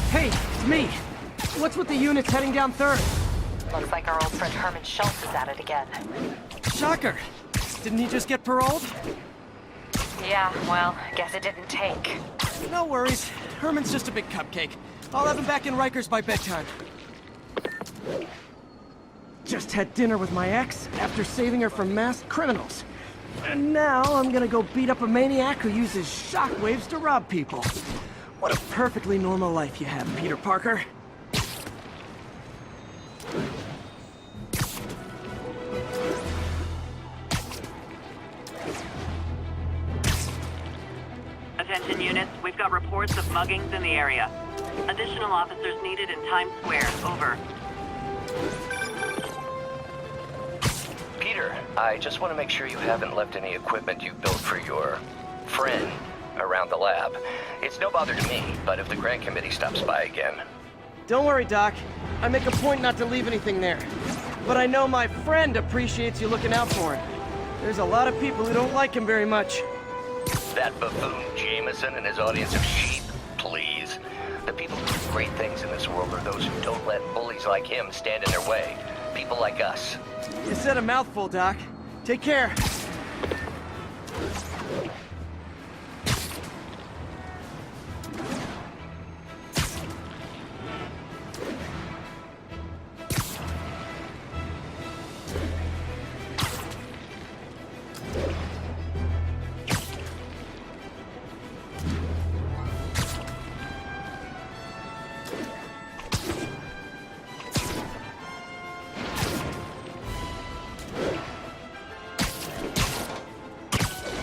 Hey, it's me. What's with the units heading down 3rd? Looks like our old friend Herman Schultz is at it again. Shocker. Didn't he just get paroled? Yeah, well, guess it didn't take. No worries. Herman's just a big cupcake. I'll have him back in Rikers by bedtime. Just had dinner with my ex after saving her from masked criminals. And now I'm gonna go beat up a maniac who uses shockwaves to rob people. What a perfectly normal life you have, Peter Parker. Attention units, we've got reports of muggings in the area. Additional officers needed in Times Square. Over. Peter, I just want to make sure you haven't left any equipment you built for your friend around the lab. It's no bother to me, but if the grant committee stops by again... Don't worry, Doc. I make a point not to leave anything there. But I know my friend appreciates you looking out for him. There's a lot of people who don't like him very much. That buffoon Jameson and his audience of sheep? Please. The people who do great things in this world are those who don't let bullies like him stand in their way. People like us. You said a mouthful, Doc. Take care.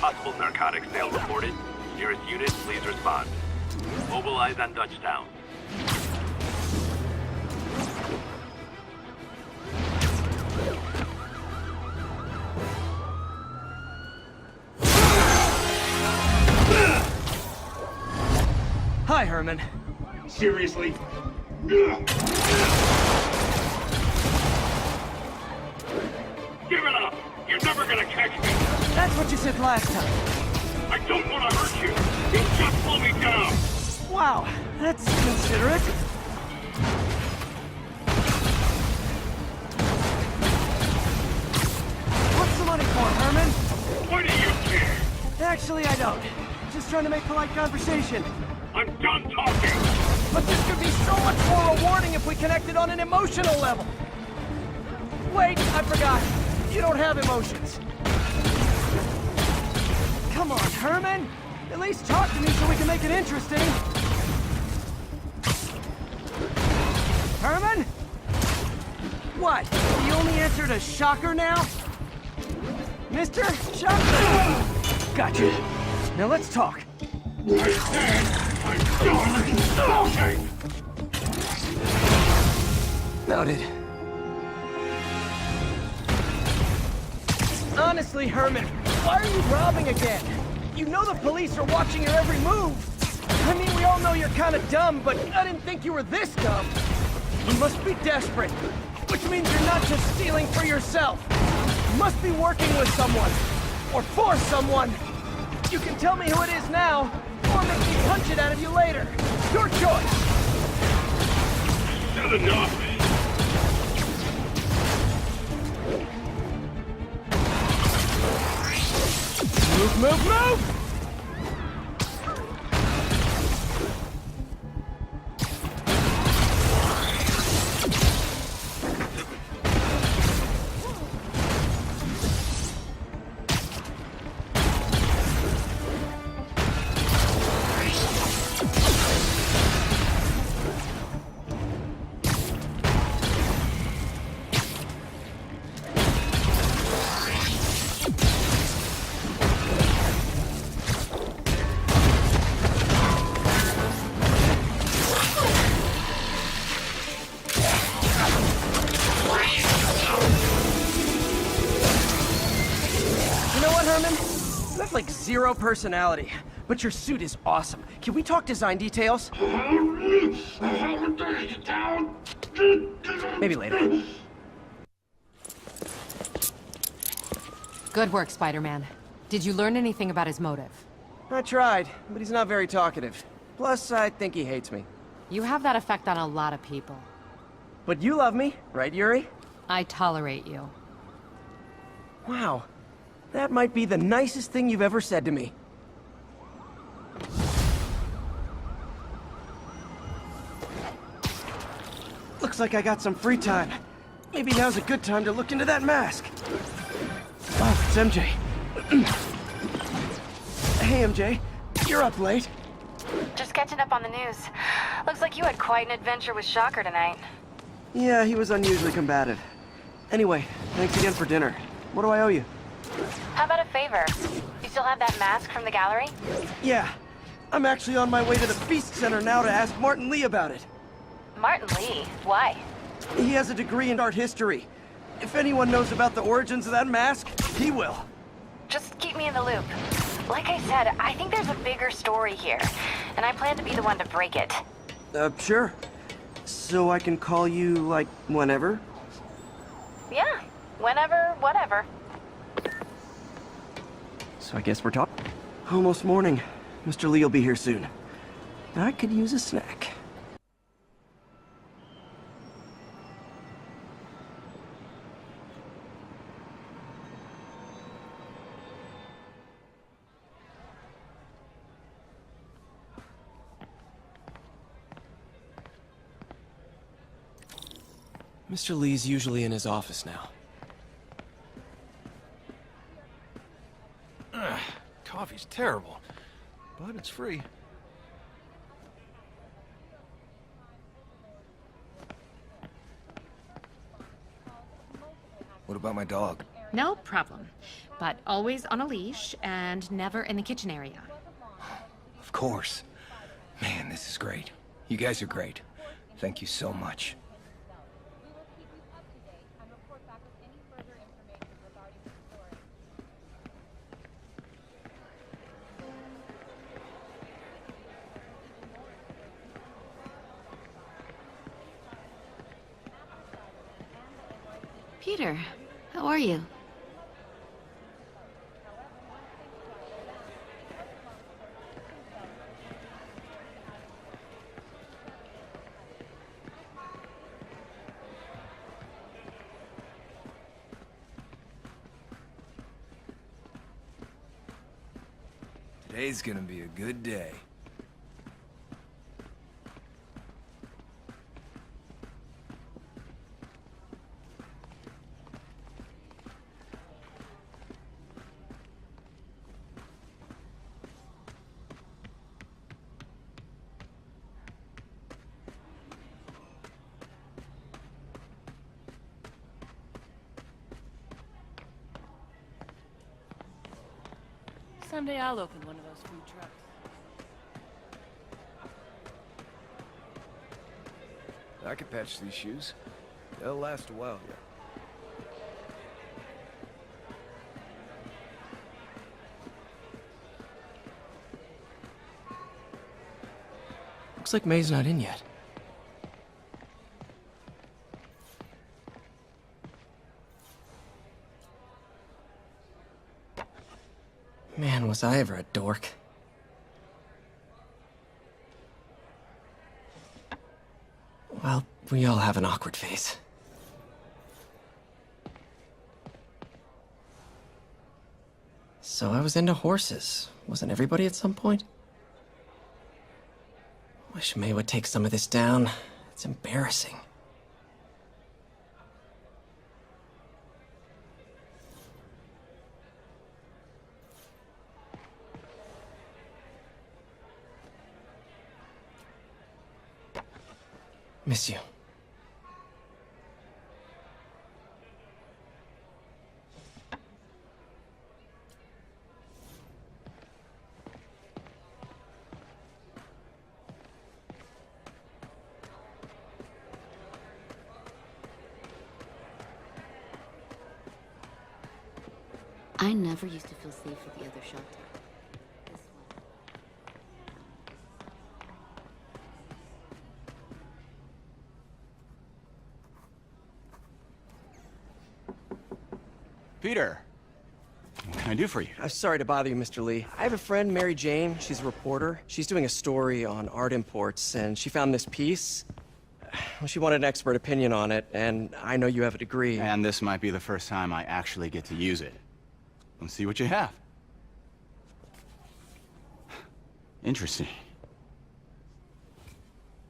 Possible narcotics sale reported. Nearest unit, please respond. Mobilize on Dutchtown. Hi, Herman. Seriously? Give it up! You're never gonna catch me! That's what you said last time. I don't want to hurt you! You just slow me down! Wow, that's considerate. What's the money for, Herman? Why do you care? Actually, I don't. Just trying to make polite conversation. I'm done talking! But this could be so much more rewarding if we connected on an emotional level. Wait, I forgot. You don't have emotions. Come on, Herman. At least talk to me so we can make it interesting. Herman? What? The only answer to Shocker now? Mister Shocker? Gotcha. Now let's talk. I said I'm done talking! Noted. Honestly, Herman, why are you robbing again? You know the police are watching your every move. I mean, we all know you're kind of dumb, but I didn't think you were this dumb. You must be desperate, which means you're not just stealing for yourself. You must be working with someone, or for someone. You can tell me who it is now, or make me punch it out of you later. Your choice. Not enough! Move, move, move! You have like zero personality, but your suit is awesome. Can we talk design details? Maybe later. Good work, Spider-Man. Did you learn anything about his motive? I tried, but he's not very talkative. Plus, I think he hates me. You have that effect on a lot of people. But you love me, right, Yuri? I tolerate you. Wow. That might be the nicest thing you've ever said to me. Looks like I got some free time. Maybe now's a good time to look into that mask. Oh, it's MJ. Hey, MJ. You're up late. Just catching up on the news. Looks like you had quite an adventure with Shocker tonight. Yeah, he was unusually combative. Anyway, thanks again for dinner. What do I owe you? How about a favor? You still have that mask from the gallery? Yeah. I'm actually on my way to the Feast Center now to ask Martin Lee about it. Martin Lee? Why? He has a degree in art history. If anyone knows about the origins of that mask, he will. Just keep me in the loop. Like I said, I think there's a bigger story here, and I plan to be the one to break it. Sure. So I can call you, like, whenever? Yeah, whenever, whatever. So I guess we're talking. Almost morning. Mr. Lee will be here soon. I could use a snack. Mr. Lee's usually in his office now. Coffee's terrible, but it's free. What about my dog? No problem. But always on a leash and never in the kitchen area. Of course. Man, this is great. You guys are great. Thank you so much. Peter, how are you? Today's gonna be a good day. Someday I'll open one of those food trucks. I could patch these shoes. They'll last a while yet. Looks like May's not in yet. Man, was I ever a dork. Well, we all have an awkward phase. So I was into horses. Wasn't everybody at some point? Wish May would take some of this down. It's embarrassing. Miss you. I never used to feel safe at the other shelter. This one. Peter, What can I do for you? I'm sorry to bother you, Mr. Lee. I have a friend, Mary Jane. She's a reporter. She's doing a story on art imports, and she found this piece. Well, she wanted an expert opinion on it, and I know you have a degree. And this might be the first time I actually get to use it. Let's see what you have. Interesting.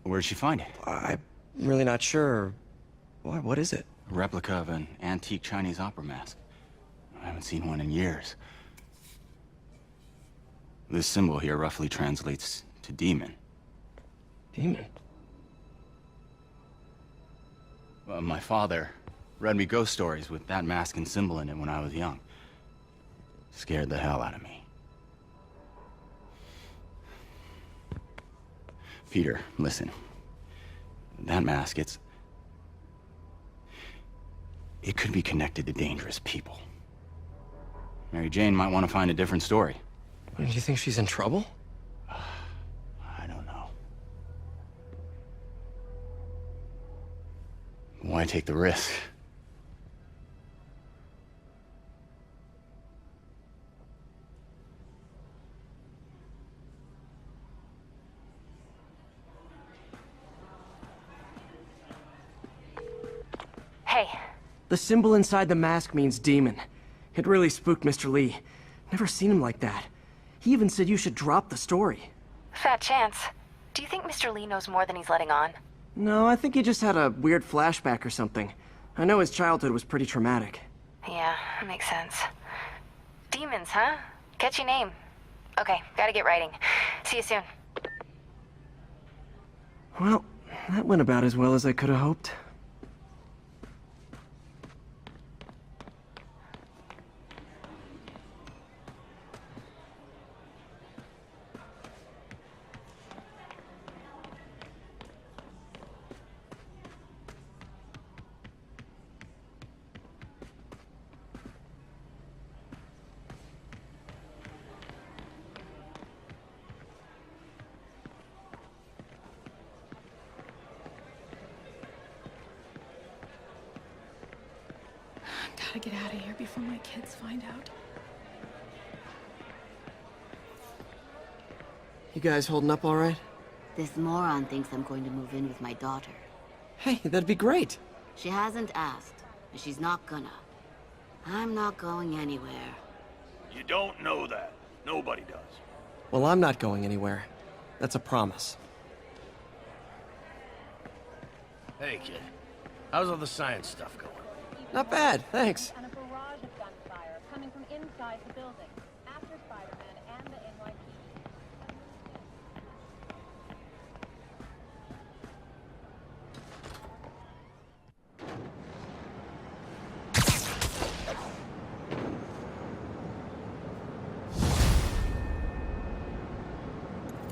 Where'd she find it? I'm really not sure. What is it? A replica of an antique Chinese opera mask. I haven't seen one in years. This symbol here roughly translates to demon. Demon? Well, my father read me ghost stories with that mask and symbol in it when I was young. Scared the hell out of me. Peter, listen. That mask, it could be connected to dangerous people. Mary Jane might want to find a different story. Do you think she's in trouble? I don't know. Why take the risk? Hey. The symbol inside the mask means demon. It really spooked Mr. Lee. Never seen him like that. He even said you should drop the story. Fat chance. Do you think Mr. Lee knows more than he's letting on? No, I think he just had a weird flashback or something. I know his childhood was pretty traumatic. Yeah, makes sense. Demons, huh? Catchy name. Okay, gotta get writing. See you soon. Well, that went about as well as I could have hoped. Gotta get out of here before my kids find out. You guys holding up all right? This moron thinks I'm going to move in with my daughter. Hey, that'd be great. She hasn't asked, and she's not gonna. I'm not going anywhere. You don't know that. Nobody does. Well, I'm not going anywhere. That's a promise. Hey, kid. How's all the science stuff going? Not bad, thanks. And a barrage of gunfire coming from inside the building after Spider-Man and the N.Y.F.S.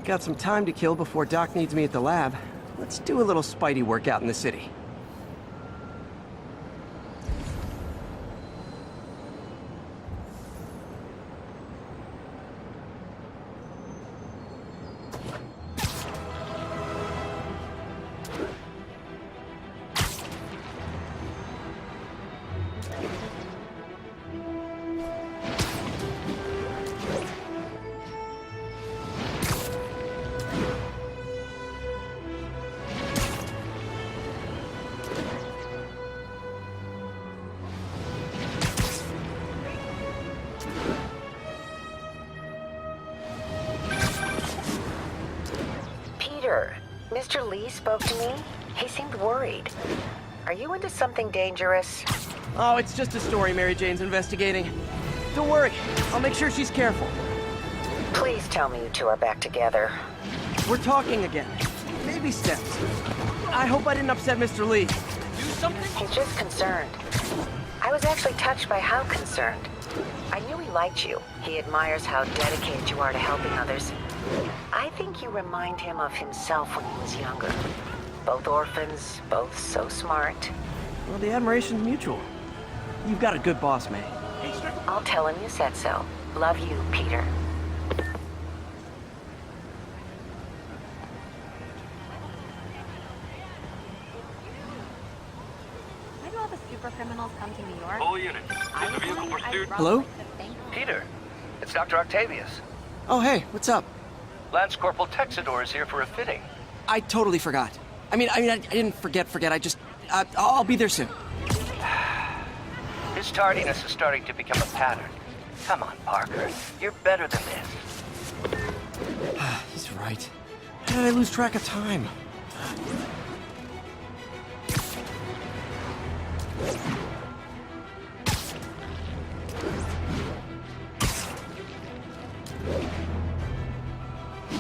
Got some time to kill before Doc needs me at the lab. Let's do a little Spidey workout in the city. Mr. Lee spoke to me. He seemed worried. Are you into something dangerous? Oh, it's just a story Mary Jane's investigating. Don't worry, I'll make sure she's careful. Please tell me you two are back together. We're talking again. Baby steps. I hope I didn't upset Mr. Lee. Do something? He's just concerned. I was actually touched by how concerned. I knew he liked you. He admires how dedicated you are to helping others. I think you remind him of himself when he was younger. Both orphans, both so smart. Well, the admiration's mutual. You've got a good boss, May. I'll tell him you said so. Love you, Peter. Why do all the super criminals come to New York? All units. There's a vehicle pursuit. Hello? Peter, it's Dr. Octavius. Oh, hey, what's up? Lance Corporal Texador is here for a fitting. I totally forgot. I didn't forget. I'll be there soon. His tardiness is starting to become a pattern. Come on, Parker. You're better than this. He's right. How did I lose track of time?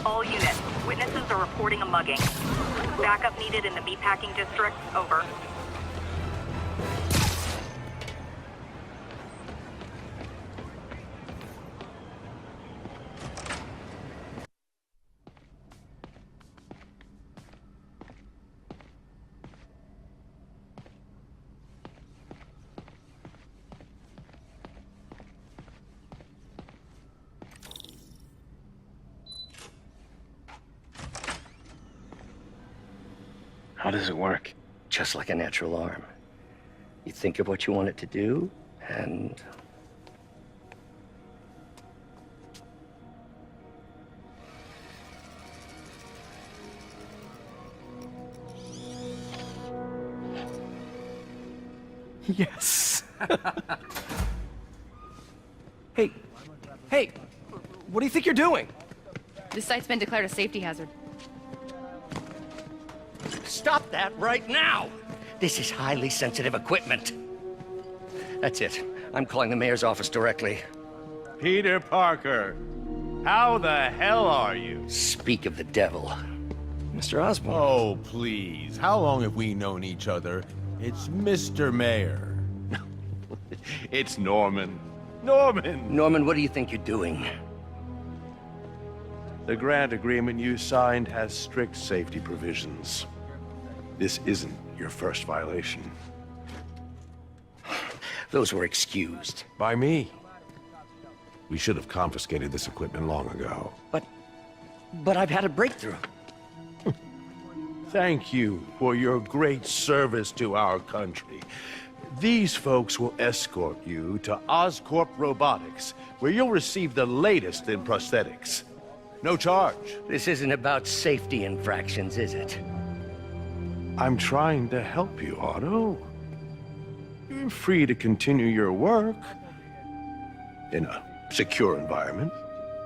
All units, witnesses are reporting a mugging. Backup needed in the meatpacking district. Over. How does it work? Just like a natural arm. You think of what you want it to do, and... Yes. Hey, what do you think you're doing? This site's been declared a safety hazard. Stop that right now! This is highly sensitive equipment. That's it. I'm calling the mayor's office directly. Peter Parker, how the hell are you? Speak of the devil. Mr. Osborn. Oh, please. How long have we known each other? It's Mr. Mayor. It's Norman. Norman! Norman, what do you think you're doing? The grant agreement you signed has strict safety provisions. This isn't your first violation. Those were excused. By me. We should have confiscated this equipment long ago. But I've had a breakthrough. Thank you for your great service to our country. These folks will escort you to Oscorp Robotics, where you'll receive the latest in prosthetics. No charge. This isn't about safety infractions, is it? I'm trying to help you, Otto. You're free to continue your work in a secure environment.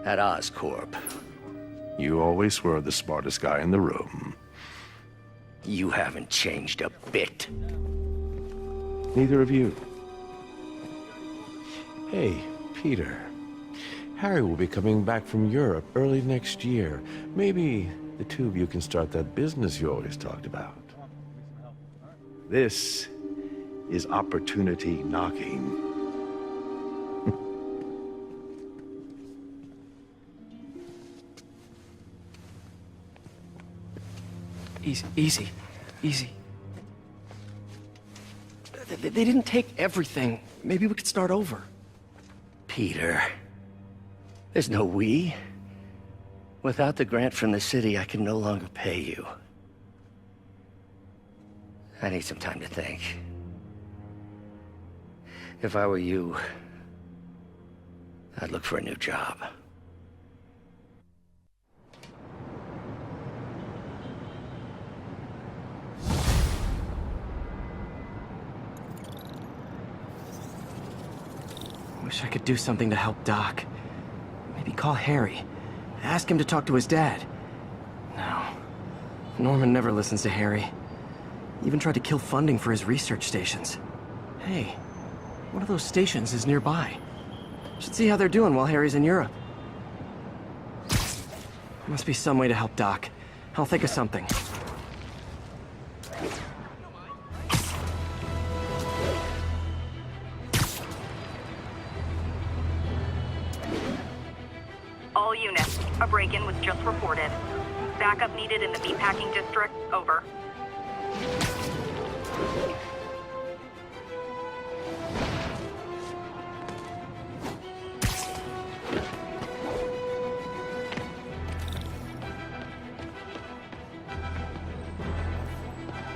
At Oscorp. You always were the smartest guy in the room. You haven't changed a bit. Neither of you. Hey, Peter. Harry will be coming back from Europe early next year. Maybe the two of you can start that business you always talked about. This is opportunity knocking. Easy. They didn't take everything. Maybe we could start over. Peter, there's no we. Without the grant from the city, I can no longer pay you. I need some time to think. If I were you, I'd look for a new job. Wish I could do something to help Doc. Maybe call Harry. Ask him to talk to his dad. No. Norman never listens to Harry. He even tried to kill funding for his research stations. Hey, one of those stations is nearby. Should see how they're doing while Harry's in Europe. Must be some way to help Doc. I'll think of something. All units, a break-in was just reported. Backup needed in the meatpacking district. Over.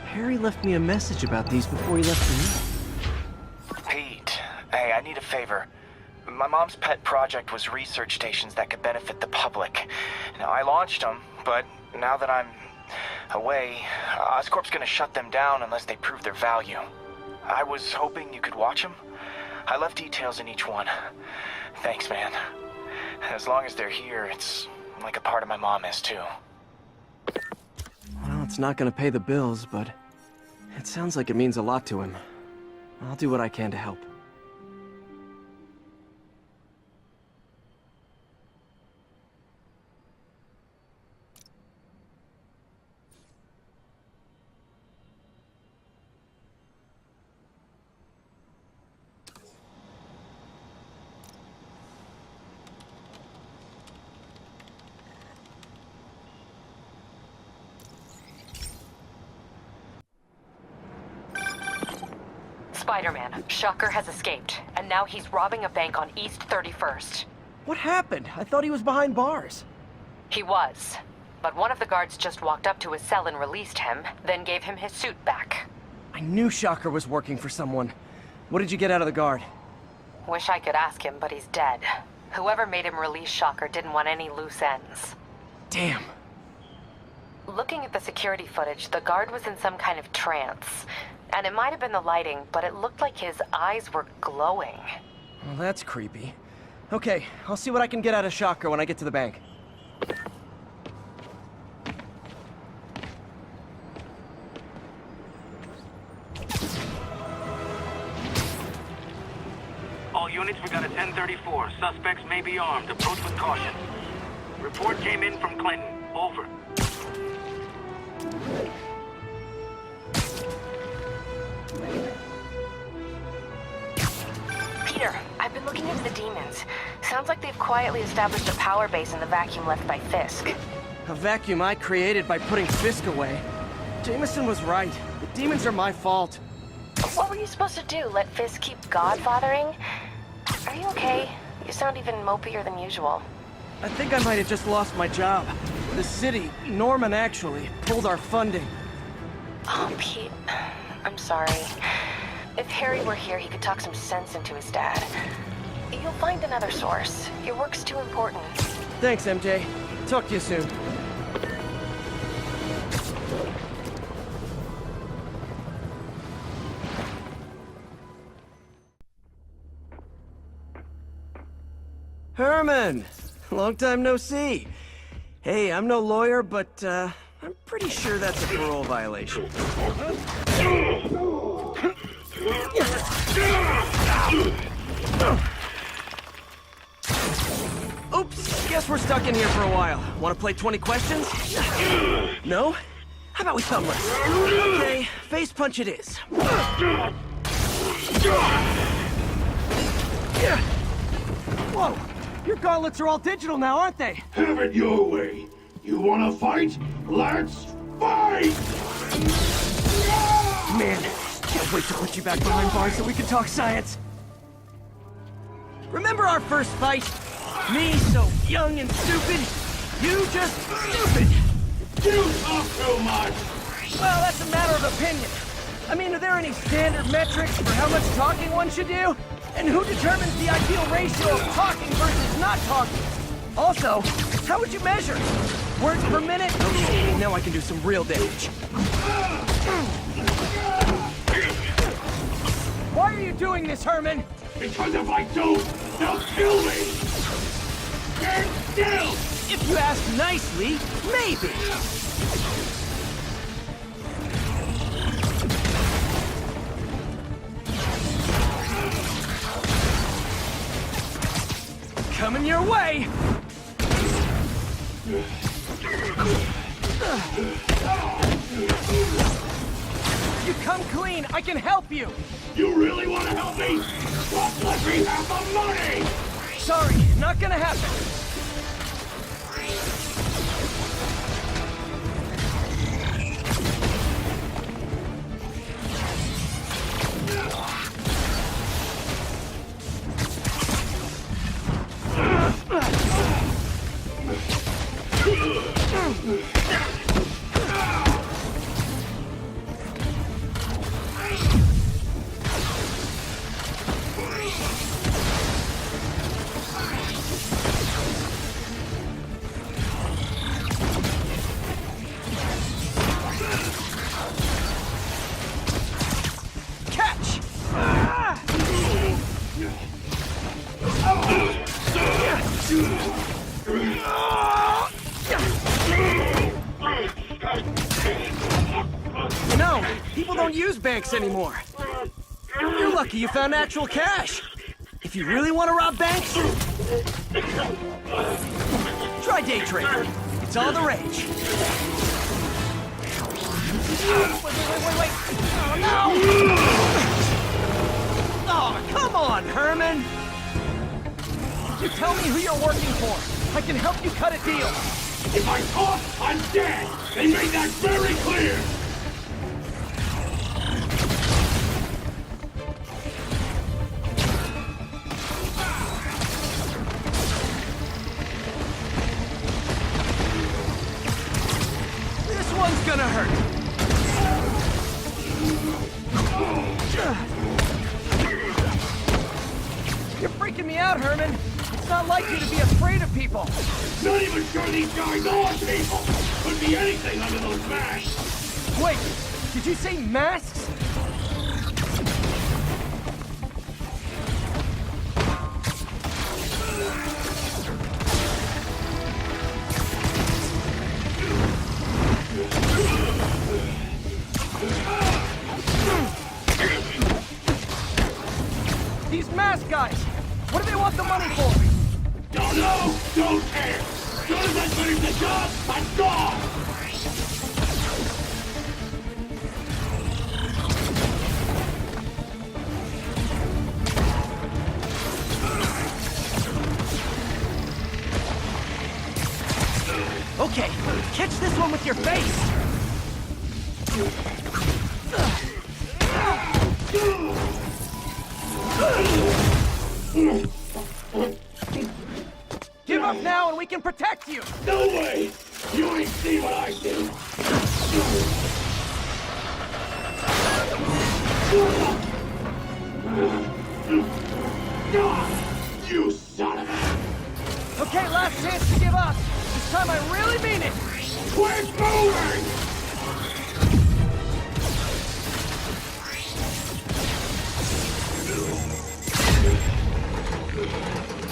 Harry left me a message about these before he left for me. Pete, hey, I need a favor. My mom's pet project was research stations that could benefit the public. Now, I launched them, but now that I'm away, Oscorp's gonna shut them down unless they prove their value. I was hoping you could watch them. I left details in each one. Thanks, man. As long as they're here, it's like a part of my mom is, too. Well, it's not gonna pay the bills, but it sounds like it means a lot to him. I'll do what I can to help. Spider-Man, Shocker has escaped, and now he's robbing a bank on East 31st. What happened? I thought he was behind bars. He was, but one of the guards just walked up to his cell and released him, then gave him his suit back. I knew Shocker was working for someone. What did you get out of the guard? Wish I could ask him, but he's dead. Whoever made him release Shocker didn't want any loose ends. Damn. Looking at the security footage, the guard was in some kind of trance. And it might have been the lighting, but it looked like his eyes were glowing. Well, that's creepy. Okay, I'll see what I can get out of Shocker when I get to the bank. All units, we got a 1034. Suspects may be armed. Approach with caution. Report came in from Clinton. Over. Peter, I've been looking into the demons. Sounds like they've quietly established a power base in the vacuum left by Fisk. A vacuum I created by putting Fisk away. Jameson was right. The demons are my fault. What were you supposed to do? Let Fisk keep godfathering? Are you okay? You sound even mopier than usual. I think I might have just lost my job. The city, Norman actually, pulled our funding. Oh, Pete. I'm sorry. If Harry were here, he could talk some sense into his dad. You'll find another source. Your work's too important. Thanks, MJ. Talk to you soon. Herman! Long time no see. Hey, I'm no lawyer, but, I'm pretty sure that's a parole violation. Oops, guess we're stuck in here for a while. Want to play 20 questions? No? How about we thumb wrestle? Okay, face punch it is. Whoa, your gauntlets are all digital now, aren't they? Have it your way. You wanna fight? Let's fight! Man, can't wait to put you back behind bars so we can talk science. Remember our first fight? Me so young and stupid, you just stupid. You talk too much! Well, that's a matter of opinion. I mean, are there any standard metrics for how much talking one should do? And who determines the ideal ratio of talking versus not talking? Also, how would you measure? Words per minute? Okay, now I can do some real damage. Why are you doing this, Herman? Because if I don't, they'll kill me! Stand still! If you ask nicely, maybe. Coming your way! You come clean, I can help you! You really want to help me? Well, let me have the money! Sorry, not gonna happen. banks anymore. You're lucky you found actual cash. If you really want to rob banks, try day trading. It's all the rage. Wait. Oh, no! Oh, come on, Herman! You tell me who you're working for. I can help you cut a deal. If I talk, I'm dead! They made that very clear! This one's gonna hurt. You're freaking me out, Herman. It's not like you to be afraid of people. Not even sure these guys are people! Could be anything under those masks! Wait, did you say masks? These mask guys, what do they want the money for? Don't know! Don't care! As soon as I finish the job, I'm gone! Okay, catch this one with your face! Give up now and we can protect you! No way! You ain't seen what I do! You son of a... Okay, last chance to give up. This time I really mean it! Quit moving!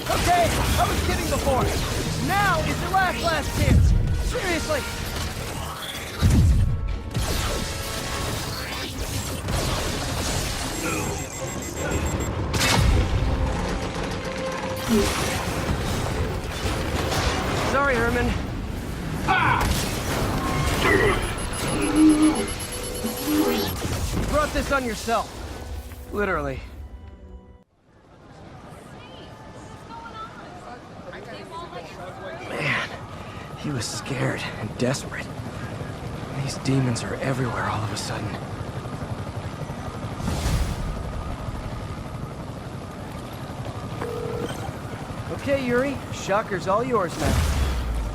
Okay, I was kidding before. Now is your last chance. Seriously. Sorry, Herman. You brought this on yourself. Literally. Man, he was scared and desperate. These demons are everywhere all of a sudden. Okay, Yuri. Shocker's all yours now.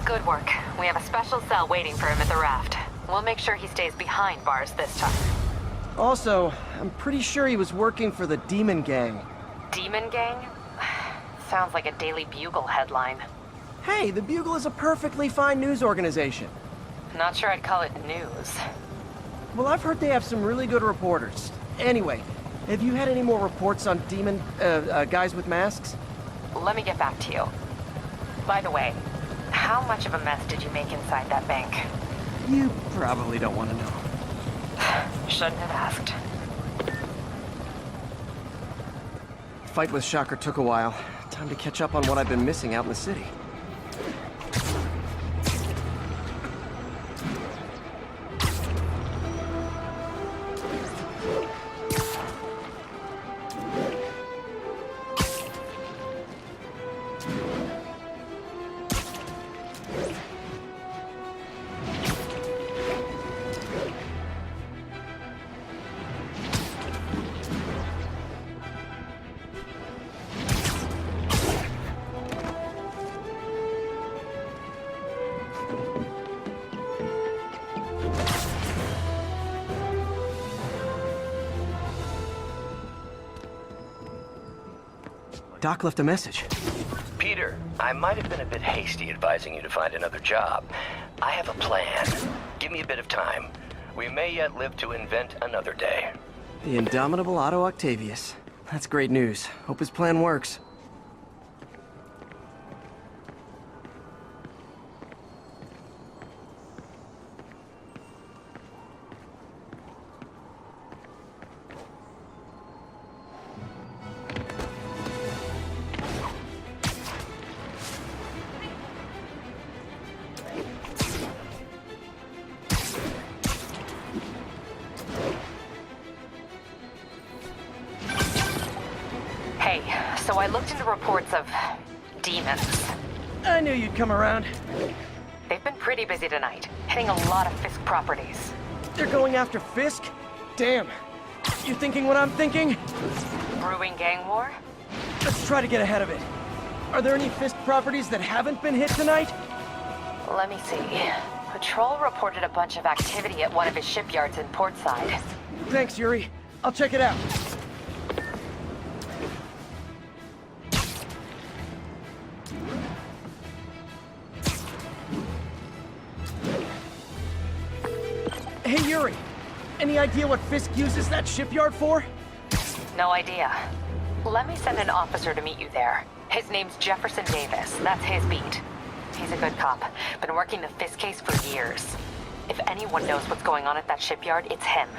Good work. We have a special cell waiting for him at the raft. We'll make sure he stays behind bars this time. Also, I'm pretty sure he was working for the Demon Gang. Demon Gang? Sounds like a Daily Bugle headline. Hey, the Bugle is a perfectly fine news organization. Not sure I'd call it news. Well, I've heard they have some really good reporters. Anyway, have you had any more reports on demon, guys with masks? Let me get back to you. By the way, how much of a mess did you make inside that bank? You probably don't want to know. Shouldn't have asked. The fight with Shocker took a while. Time to catch up on what I've been missing out in the city. Doc left a message. Peter, I might have been a bit hasty advising you to find another job. I have a plan. Give me a bit of time. We may yet live to invent another day. The indomitable Otto Octavius. That's great news. Hope his plan works. so I looked into reports of demons. I knew you'd come around. They've been pretty busy tonight, hitting a lot of Fisk properties. They're going after Fisk? Damn. You thinking what I'm thinking? Brewing gang war? Let's try to get ahead of it. Are there any Fisk properties that haven't been hit tonight? Let me see. Patrol reported a bunch of activity at one of his shipyards in Portside. Thanks, Yuri. I'll check it out. Hey, Yuri. Any idea what Fisk uses that shipyard for? No idea. Let me send an officer to meet you there. His name's Jefferson Davis. That's his beat. He's a good cop. Been working the Fisk case for years. If anyone knows what's going on at that shipyard, it's him.